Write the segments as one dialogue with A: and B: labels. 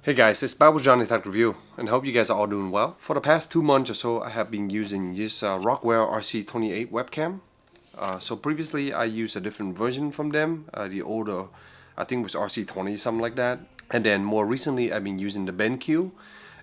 A: Hey guys, it's back with JohnyTechReview, and I hope you guys are all doing well. For the past 2 months or so, I have been using this Rocware RC28 Webcam. So previously I used a different version from them, the older, I think it was RC20, something like that. And then more recently I've been using the BenQ.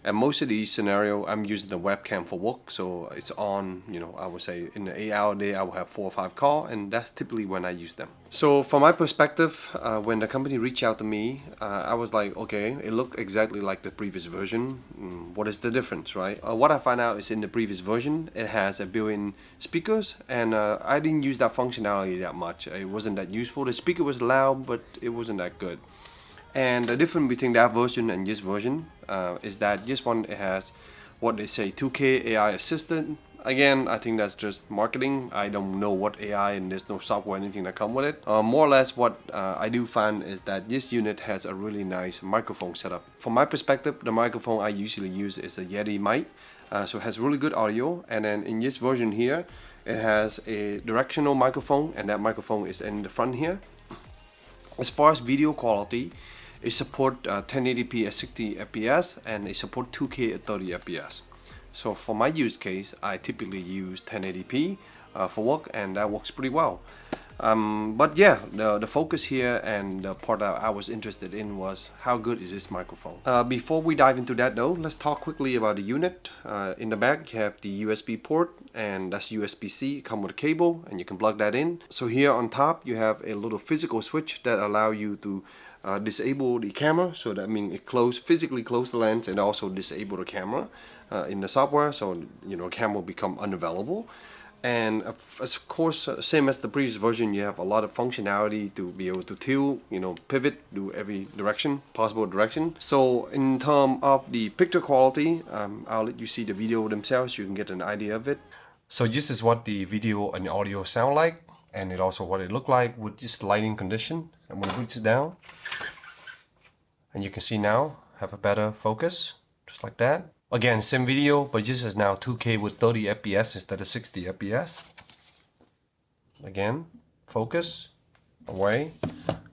A: And most of these scenario, I'm using the webcam for work, so it's on, I would say in an 8-hour day, I will have 4 or 5 calls, and that's typically when I use them. So from my perspective, when the company reached out to me, I was like, okay, it looked exactly like the previous version. What is the difference, right? What I find out is in the previous version, it has a built-in speakers, and I didn't use that functionality that much. It wasn't that useful. The speaker was loud, but it wasn't that good. And the difference between that version and this version is that this one, it has what they say 2K AI assistant. Again, I think that's just marketing. I don't know what AI, and there's no software or anything that come with it. More or less what I do find is that this unit has a really nice microphone setup. From my perspective, the microphone I usually use is a Yeti mic. So it has really good audio, and then in this version here, it has a directional microphone, and that microphone is in the front here. As far as video quality, it supports 1080p at 60 fps, and it supports 2K at 30 fps. So for my use case, I typically use 1080p for work, and that works pretty well. But yeah, the focus here and the part that I was interested in was how good is this microphone. Before we dive into that though, let's talk quickly about the unit. In the back you have the USB port, and that's USB-C, come with a cable, and you can plug that in. So here on top you have a little physical switch that allow you to disable the camera, so that means it physically close the lens and also disable the camera in the software, so camera will become unavailable. And of course, same as the previous version, you have a lot of functionality to be able to tilt, pivot, do every direction, possible direction. So in terms of the picture quality, I'll let you see the video themselves so you can get an idea of it. So this is what the video and the audio sound like, and it also what it look like with this lighting condition. I'm going to put this down, and you can see now have a better focus, just like that. Again, same video, but this is now 2K with 30 fps instead of 60 fps. Again, focus, away.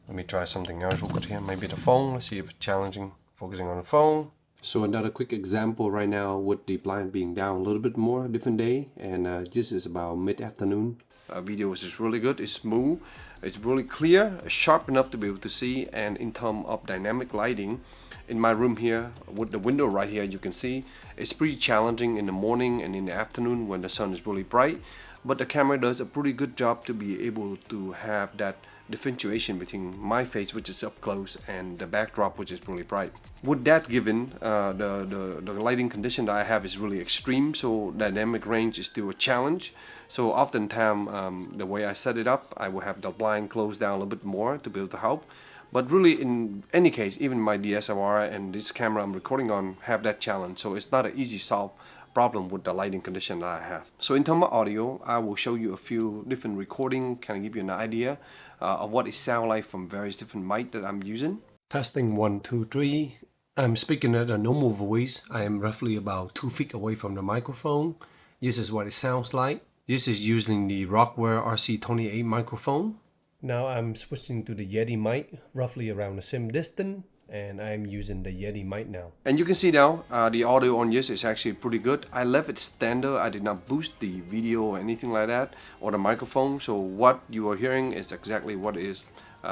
A: Let me try something else real quick here, maybe the phone. Let's see if it's challenging focusing on the phone. So another quick example right now with the blind being down a little bit more, different day, and this is about mid-afternoon. Video is just really good, it's smooth, it's really clear, sharp enough to be able to see, and in terms of dynamic lighting, in my room here, with the window right here, you can see it's pretty challenging in the morning and in the afternoon when the sun is really bright, but the camera does a pretty good job to be able to have that differentiation between my face, which is up close, and the backdrop, which is really bright. With that given, the lighting condition that I have is really extreme, so dynamic range is still a challenge. So oftentimes, the way I set it up, I will have the blind closed down a little bit more to be able to help. But really, in any case, even my DSLR and this camera I'm recording on have that challenge, so it's not an easy solve problem with the lighting condition that I have. So in terms of audio, I will show you a few different recording, kind of give you an idea of what it sounds like from various different mic that I'm using. Testing 1, 2, 3. I'm speaking at a normal voice. I am roughly about 2 feet away from the microphone. This is what it sounds like. This is using the Rocware RC28 microphone. Now I'm switching to the Yeti mic, roughly around the same distance, and I'm using the Yeti mic now. And you can see now, the audio on this is actually pretty good. I left it standard. I did not boost the video or anything like that, or the microphone. So what you are hearing is exactly what is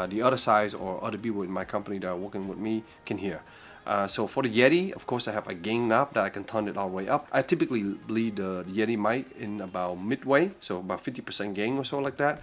A: the other sides or other people in my company that are working with me can hear. So for the Yeti, of course, I have a gain knob that I can turn it all the way up. I typically leave the Yeti mic in about midway, so about 50% gain or so like that.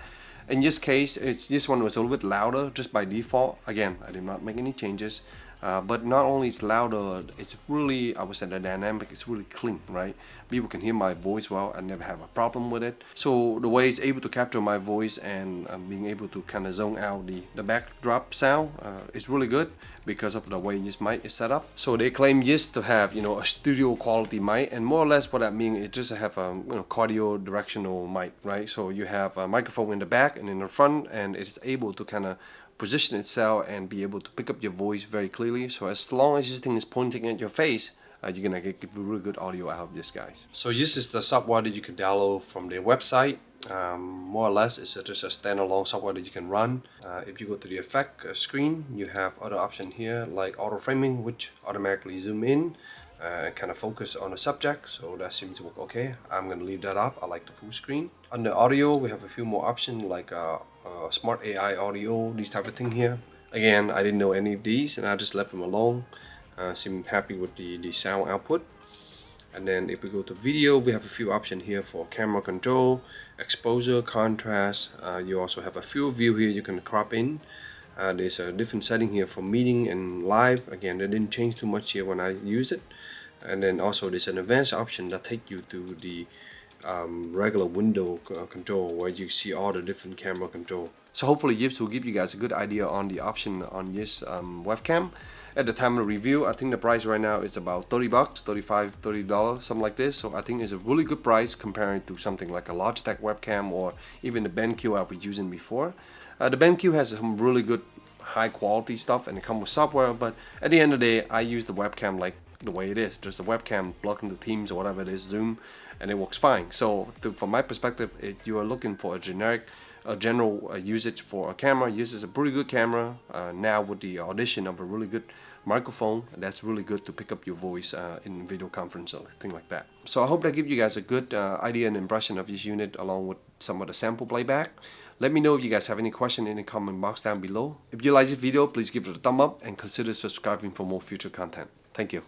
A: In this case, this one was a little bit louder just by default. Again, I did not make any changes. But not only it's louder, it's really, I would say the dynamic, it's really clean, right? People can hear my voice well. I never have a problem with it. So the way it's able to capture my voice and being able to kind of zone out the backdrop sound is really good because of the way this mic is set up. So they claim this to have, a studio quality mic, and more or less what that means is just have a cardioid directional mic, right? So you have a microphone in the back and in the front, and it's able to kind of position itself and be able to pick up your voice very clearly. So as long as this thing is pointing at your face, you're gonna get really good audio out of this, guys. So this is the software that you can download from their website. More or less, it's just a standalone software that you can run. If you go to the effect screen, you have other options here like auto framing, which automatically zoom in and kind of focus on the subject. So that seems to work okay. I'm going to leave that up. I like the full screen. Under audio, we have a few more options like smart AI audio, these type of thing here. Again, I didn't know any of these and I just left them alone. Seem happy with the sound output. And then if we go to video, we have a few options here for camera control, exposure, contrast. You also have a field view here you can crop in. There's a different setting here for meeting and live. Again, they didn't change too much here when I use it. And then also there's an advanced option that take you to the regular window control where you see all the different camera control. So hopefully this will give you guys a good idea on the option on this webcam. At the time of the review, I think the price right now is about 30 bucks, $30, something like this. So I think it's a really good price comparing to something like a Logitech webcam or even the BenQ I was using before. The BenQ has some really good high quality stuff and it comes with software, but at the end of the day, I use the webcam like the way it is. There's a webcam plugged into Teams or whatever it is, Zoom, and it works fine. So from my perspective, if you are looking for a general usage for a camera, this is a pretty good camera. Now with the addition of a really good microphone, that's really good to pick up your voice in video conference or thing like that. So I hope that gives you guys a good idea and impression of this unit along with some of the sample playback. Let me know if you guys have any question in the comment box down below. If you like this video, please give it a thumb up and consider subscribing for more future content. Thank you.